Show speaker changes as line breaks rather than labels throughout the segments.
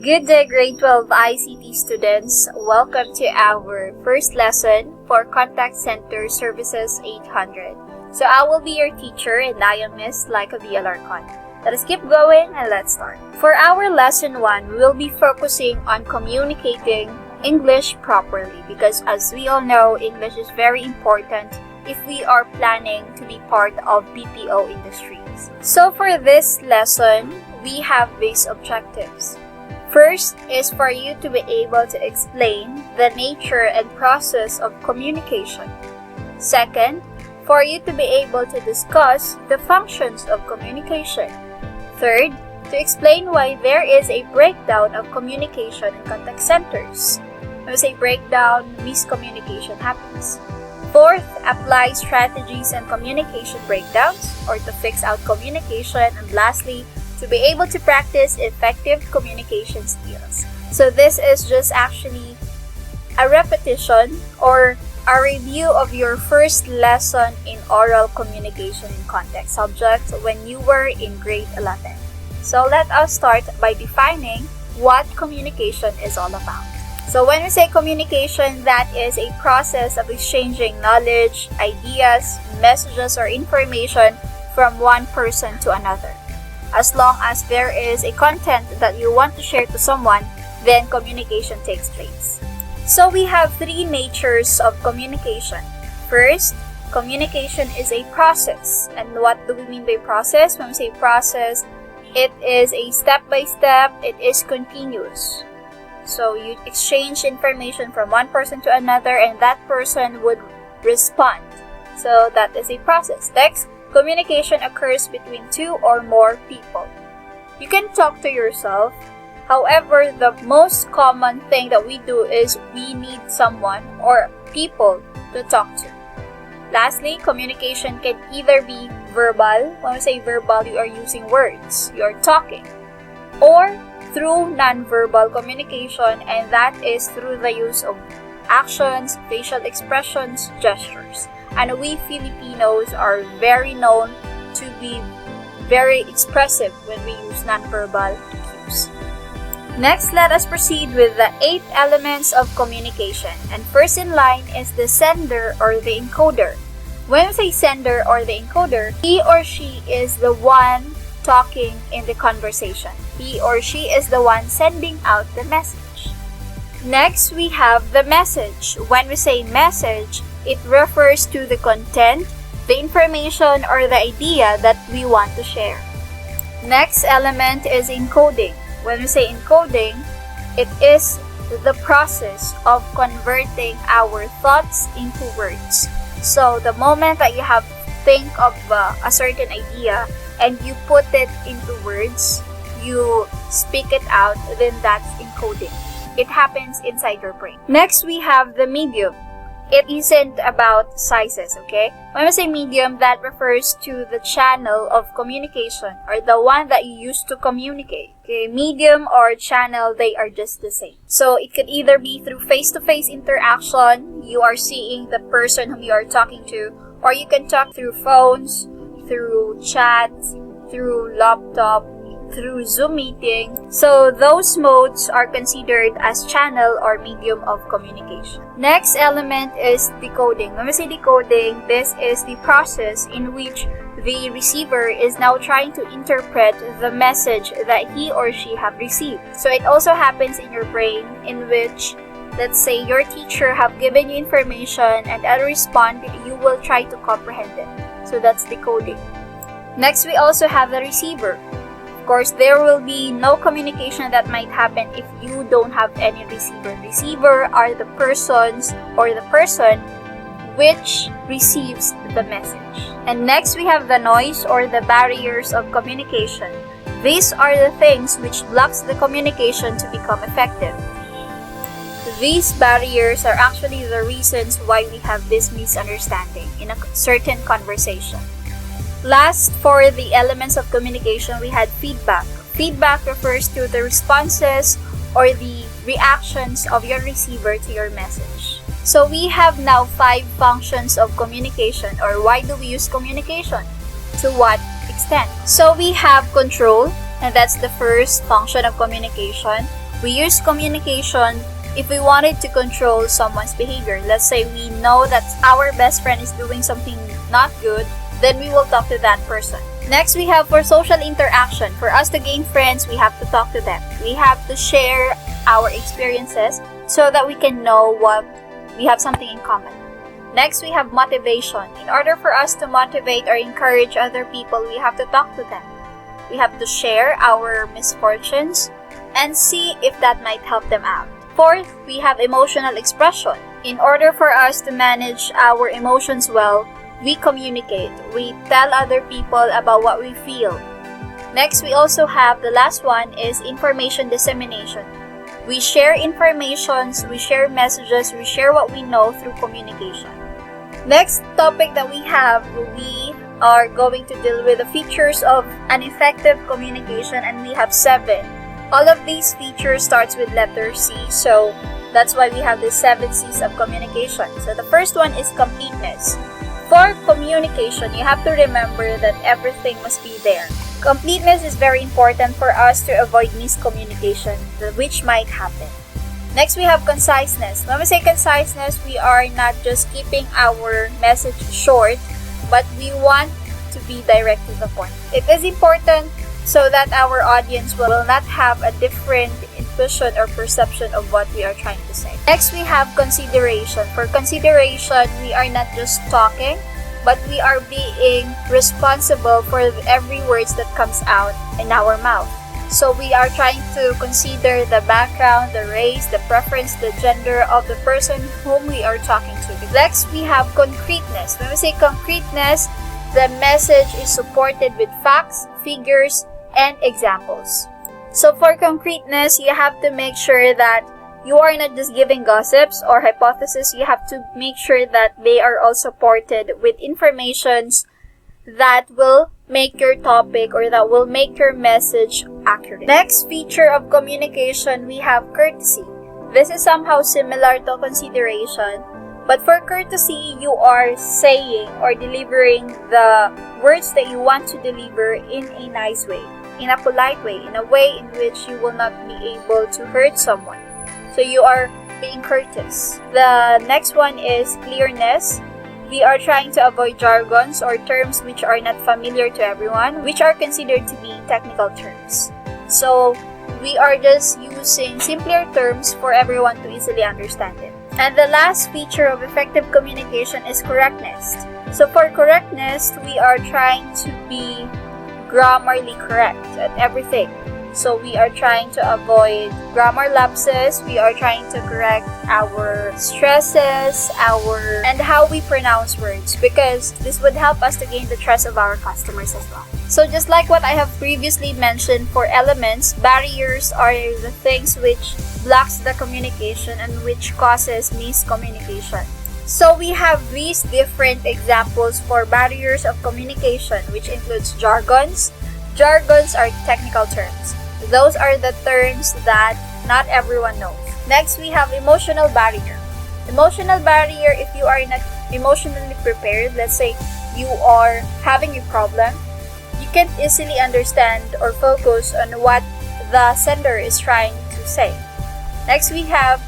Good day, grade 12 ICT students. Welcome to our first lesson for Contact Center Services 800. So I will be your teacher and I am Miss Laika V. Alarcon. Let us keep going and let's start. For our lesson 1, we will be focusing on communicating English properly because as we all know, English is very important if we are planning to be part of BPO industries. So for this lesson, we have these objectives. First is for you to be able to explain the nature and process of communication. Second, for you to be able to discuss the functions of communication. Third, to explain why there is a breakdown of communication in contact centers. When we say breakdown, miscommunication happens. Fourth, apply strategies and communication breakdowns or to fix out communication. And lastly, to be able to practice effective communication skills. So this is just actually a repetition or a review of your first lesson in oral communication in context subject when you were in grade 11. So let us start by defining what communication is all about. So when we say communication, that is a process of exchanging knowledge, ideas, messages, or information from one person to another. As long as there is a content that you want to share to someone, then communication takes place. So we have 3 natures of communication. First, communication is a process. And what do we mean by process? When we say process, it is a step-by-step, it is continuous. So you exchange information from one person to another and that person would respond. So that is a process. Next, communication occurs between 2 or more people. You can talk to yourself. However, the most common thing that we do is we need someone or people to talk to. Lastly, communication can either be verbal. When we say verbal, you are using words. You are talking. Or through non-verbal communication, and that is through the use of actions, facial expressions, gestures. And we Filipinos are very known to be very expressive when we use non-verbal cues. Next, let us proceed with the 8 elements of communication. And first in line is the sender or the encoder. When we say sender or the encoder, he or she is the one talking in the conversation. He or she is the one sending out the message. Next, we have the message. When we say message, it refers to the content, the information, or the idea that we want to share. Next element is encoding. When we say encoding, it is the process of converting our thoughts into words. So the moment that you have think of a certain idea and you put it into words, you speak it out, then that's encoding. It happens inside your brain. Next, we have the medium. It isn't about sizes, okay? When we say medium, that refers to the channel of communication or the one that you use to communicate. Okay, medium or channel, they are just the same. So it could either be through face-to-face interaction, you are seeing the person whom you are talking to, or you can talk through phones, through chats, through laptop, through Zoom meeting. So those modes are considered as channel or medium of communication. Next element is decoding. When we say decoding, this is the process in which the receiver is now trying to interpret the message that he or she have received. So it also happens in your brain in which, let's say, your teacher have given you information and as a response, you will try to comprehend it. So that's decoding. Next, we also have the receiver. Of course, there will be no communication that might happen if you don't have any receiver. Receiver are the persons or the person which receives the message. And next, we have the noise or the barriers of communication. These are the things which blocks the communication to become effective. These barriers are actually the reasons why we have this misunderstanding in a certain conversation. Last, for the elements of communication, we had feedback. Feedback refers to the responses or the reactions of your receiver to your message. So we have now 5 functions of communication, or why do we use communication? To what extent? So we have control. And that's the first function of communication. We use communication if we wanted to control someone's behavior. Let's say we know that our best friend is doing something not good, then we will talk to that person. Next, we have for social interaction. For us to gain friends, we have to talk to them. We have to share our experiences so that we can know what we have something in common. Next, we have motivation. In order for us to motivate or encourage other people, we have to talk to them. We have to share our misfortunes and see if that might help them out. Fourth, we have emotional expression. In order for us to manage our emotions well, we communicate. We tell other people about what we feel. Next, we also have the last one is information dissemination. We share informations, we share messages, we share what we know through communication. Next topic that we are going to deal with the features of an effective communication, and we have 7. All of these features starts with letter C, so that's why we have the 7 C's of communication. So the first one is completeness. For communication, you have to remember that everything must be there. Completeness is very important for us to avoid miscommunication, which might happen. Next, we have conciseness. When we say conciseness, we are not just keeping our message short, but we want to be direct to the point. It is important so that our audience will not have a different intuition or perception of what we are trying to say. Next, we have consideration. For consideration, we are not just talking, but we are being responsible for every words that comes out in our mouth. So we are trying to consider the background, the race, the preference, the gender of the person whom we are talking to. Next, we have concreteness. When we say concreteness, the message is supported with facts, figures, and examples. So for concreteness, you have to make sure that you are not just giving gossips or hypotheses. You have to make sure that they are all supported with informations that will make your topic or that will make your message accurate. Next feature of communication, we have courtesy. This is somehow similar to consideration, but for courtesy, you are saying or delivering the words that you want to deliver in a nice way, in a polite way, in a way in which you will not be able to hurt someone. So you are being courteous. The next one is clearness. We are trying to avoid jargons or terms which are not familiar to everyone, which are considered to be technical terms. So we are just using simpler terms for everyone to easily understand it. And the last feature of effective communication is correctness. So for correctness, we are trying to be grammarly correct at everything. So we are trying to avoid grammar lapses. We are trying to correct our stresses, and how we pronounce words, because this would help us to gain the trust of our customers as well. So just like what I have previously mentioned for elements, barriers are the things which blocks the communication and which causes miscommunication. So we have these different examples for barriers of communication, which includes jargons. Jargons are technical terms. Those are the terms that not everyone knows. Next, we have emotional barrier. Emotional barrier, if you are not emotionally prepared, let's say you are having a problem, you can't easily understand or focus on what the sender is trying to say. Next, we have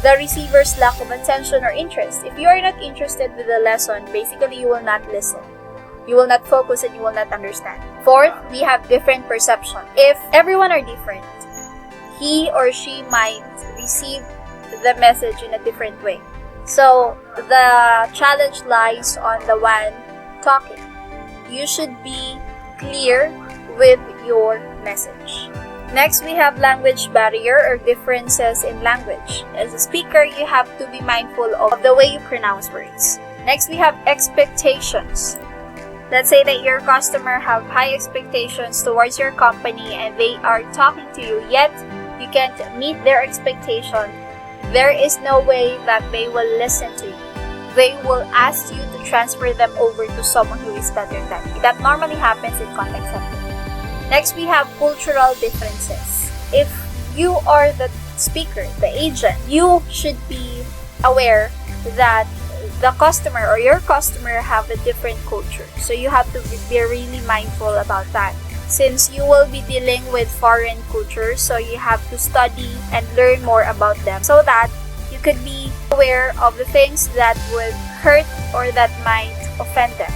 the receiver's lack of attention or interest. If you are not interested with the lesson, basically you will not listen. You will not focus and you will not understand. Fourth, we have different perception. If everyone are different, he or she might receive the message in a different way. So the challenge lies on the one talking. You should be clear with your message. Next, we have language barrier or differences in language. As a speaker, you have to be mindful of the way you pronounce words. Next, we have expectations. Let's say that your customer have high expectations towards your company and they are talking to you, yet you can't meet their expectation. There is no way that they will listen to you. They will ask you to transfer them over to someone who is better than you. That normally happens in contact center. Next, we have cultural differences. If you are the speaker, the agent, you should be aware that the customer or your customer have a different culture. So you have to be really mindful about that. since you will be dealing with foreign cultures, so you have to study and learn more about them so that you could be aware of the things that would hurt or that might offend them.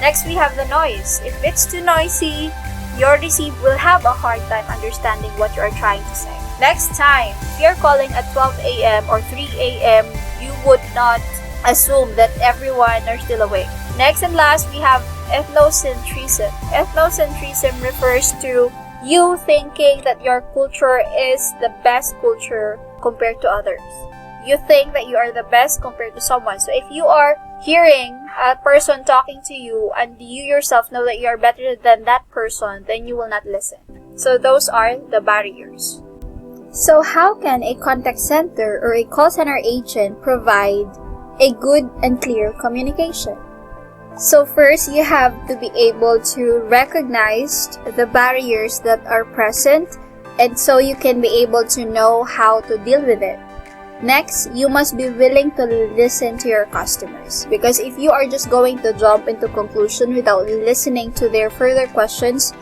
Next, we have the noise. If it's too noisy, your receiver will have a hard time understanding what you are trying to say. Next time, if you're calling at 12 a.m. or 3 a.m., you would not assume that everyone are still awake. Next and last, we have ethnocentrism. Ethnocentrism refers to you thinking that your culture is the best culture compared to others. You think that you are the best compared to someone. So if you are hearing a person talking to you and you yourself know that you are better than that person, then you will not listen. So those are the barriers. So how can a contact center or a call center agent provide a good and clear communication? So first, you have to be able to recognize the barriers that are present, and so you can be able to know how to deal with it. Next, you must be willing to listen to your customers, because if you are just going to jump into conclusion without listening to their further questions,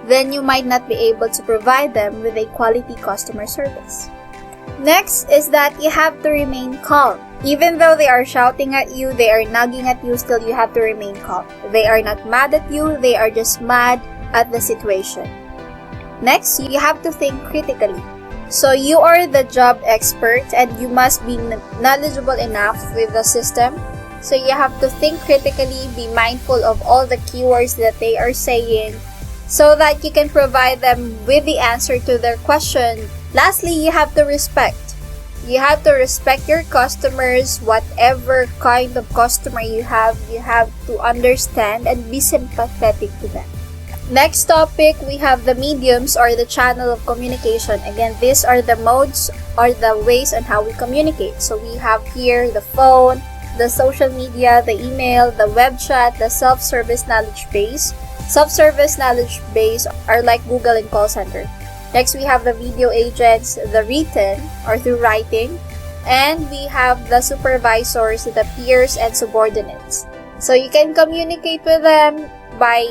then you might not be able to provide them with a quality customer service. Next is that you have to remain calm. Even though they are shouting at you, they are nagging at you, still you have to remain calm. They are not mad at you, they are just mad at the situation. Next, you have to think critically. So you are the job expert and you must be knowledgeable enough with the system. So you have to think critically, be mindful of all the keywords that they are saying so that you can provide them with the answer to their question. Lastly, you have to respect. You have to respect your customers, whatever kind of customer you have to understand and be sympathetic to them. Next topic, we have the mediums or the channel of communication. Again, these are the modes or the ways on how we communicate. So we have here the phone, the social media, the email, the web chat, the self-service knowledge base. Self-service knowledge base are like Google and call center. Next, we have the video agents, the written or through writing, and we have the supervisors, the peers, and subordinates. So you can communicate with them by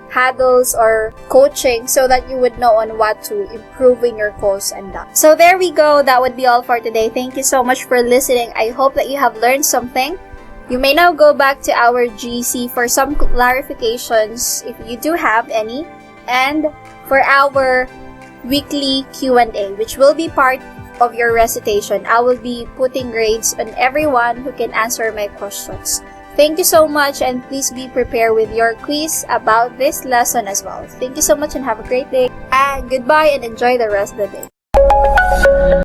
huddles or coaching so that you would know on what to improve in your calls and that. So there we go. That would be all for today. Thank you so much for listening. I hope that you have learned something. You may now go back to our GC for some clarifications if you do have any, and for our weekly Q&A, which will be part of your recitation. I will be putting grades on everyone who can answer my questions. Thank you so much, and please be prepared with your quiz about this lesson as well. Thank you so much and have a great day. And goodbye and enjoy the rest of the day.